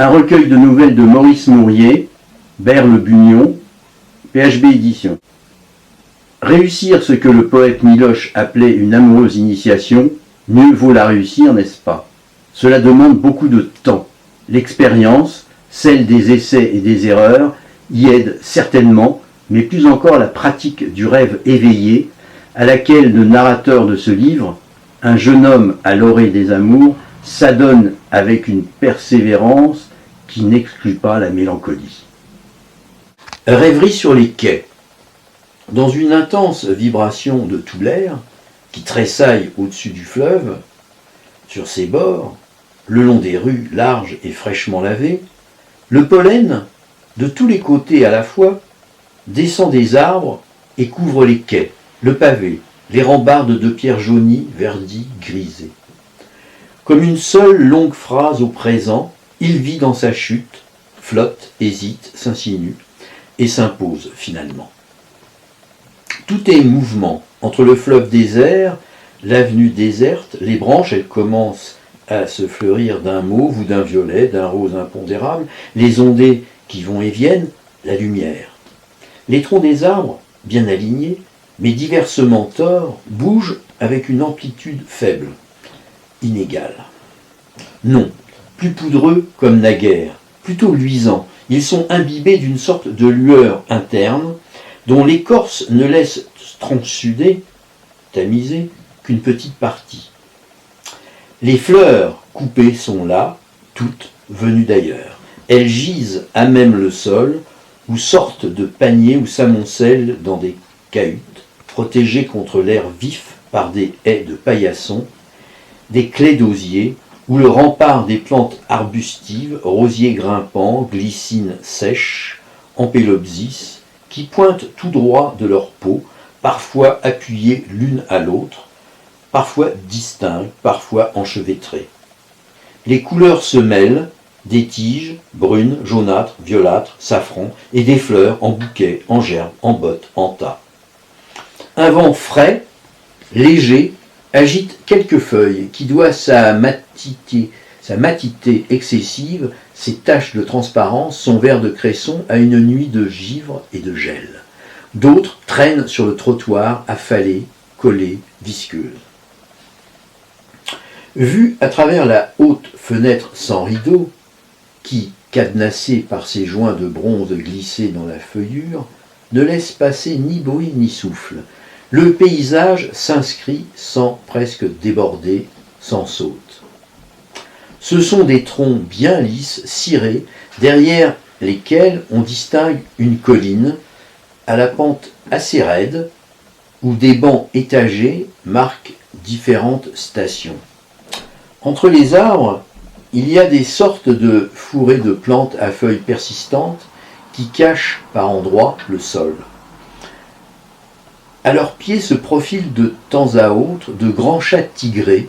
Un recueil de nouvelles de Maurice Mourier, Ber-le-Bugnon, PHB Éditions. Réussir ce que le poète Miloche appelait une amoureuse initiation, mieux vaut la réussir, n'est-ce pas? Cela demande beaucoup de temps. L'expérience, celle des essais et des erreurs, y aide certainement, mais plus encore la pratique du rêve éveillé, à laquelle le narrateur de ce livre, un jeune homme à l'orée des amours, s'adonne avec une persévérance qui n'exclut pas la mélancolie. Rêverie sur les quais. Dans une intense vibration de tout l'air, qui tressaille au-dessus du fleuve, sur ses bords, le long des rues larges et fraîchement lavées, le pollen, de tous les côtés à la fois, descend des arbres et couvre les quais, le pavé, les rambardes de pierre jaunie, verdies, grisées. Comme une seule longue phrase au présent, il vit dans sa chute, flotte, hésite, s'insinue et s'impose finalement. Tout est mouvement. Entre le fleuve désert, l'avenue déserte, les branches, elles commencent à se fleurir d'un mauve ou d'un violet, d'un rose impondérable, les ondées qui vont et viennent, la lumière. Les troncs des arbres, bien alignés, mais diversement tors, bougent avec une amplitude faible, inégale. Non, plus poudreux comme naguère, plutôt luisants, ils sont imbibés d'une sorte de lueur interne, dont l'écorce ne laisse transsuder, tamiser, qu'une petite partie. Les fleurs coupées sont là, toutes venues d'ailleurs. Elles gisent à même le sol, ou sortent de paniers où s'amoncellent dans des cahutes, protégées contre l'air vif par des haies de paillassons, des claies d'osier, où le rempart des plantes arbustives, rosiers grimpants, glycines sèches, ampélopsis, qui pointent tout droit de leur peau, parfois appuyées l'une à l'autre, parfois distinctes, parfois enchevêtrées. Les couleurs se mêlent, des tiges, brunes, jaunâtres, violâtres, safran, et des fleurs en bouquets, en gerbes, en bottes, en tas. Un vent frais, léger, agite quelques feuilles qui doit sa matité excessive, ses taches de transparence, son verre de cresson à une nuit de givre et de gel. D'autres traînent sur le trottoir, affalées, collées, visqueuses. Vue à travers la haute fenêtre sans rideau, qui, cadenassée par ses joints de bronze glissés dans la feuillure, ne laisse passer ni bruit ni souffle, le paysage s'inscrit sans presque déborder, sans saute. Ce sont des troncs bien lisses, cirés, derrière lesquels on distingue une colline, à la pente assez raide, où des bancs étagés marquent différentes stations. Entre les arbres, il y a des sortes de fourrés de plantes à feuilles persistantes qui cachent par endroits le sol. À leurs pieds se profilent de temps à autre de grands chats tigrés,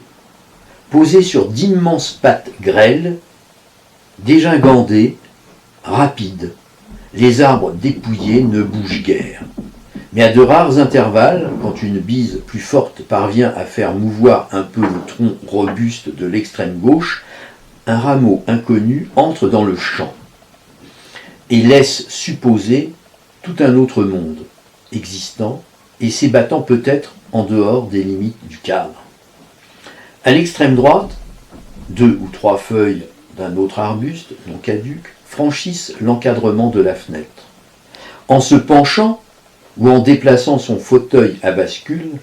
posés sur d'immenses pattes grêles, dégingandées, rapides. Les arbres dépouillés ne bougent guère. Mais à de rares intervalles, quand une bise plus forte parvient à faire mouvoir un peu le tronc robuste de l'extrême gauche, un rameau inconnu entre dans le champ et laisse supposer tout un autre monde, existant et s'ébattant peut-être en dehors des limites du cadre. À l'extrême droite, 2 ou 3 feuilles d'un autre arbuste, non caduc, franchissent l'encadrement de la fenêtre. En se penchant, ou en déplaçant son fauteuil à bascule,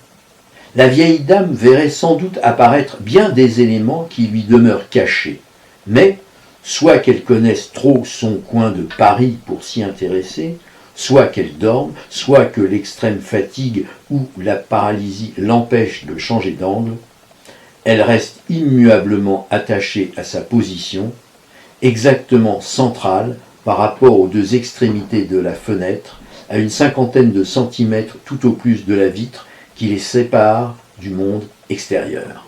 la vieille dame verrait sans doute apparaître bien des éléments qui lui demeurent cachés, mais, soit qu'elle connaisse trop son coin de Paris pour s'y intéresser, soit qu'elle dorme, soit que l'extrême fatigue ou la paralysie l'empêche de changer d'angle, elle reste immuablement attachée à sa position, exactement centrale par rapport aux deux extrémités de la fenêtre, à une cinquantaine de centimètres tout au plus de la vitre qui les sépare du monde extérieur.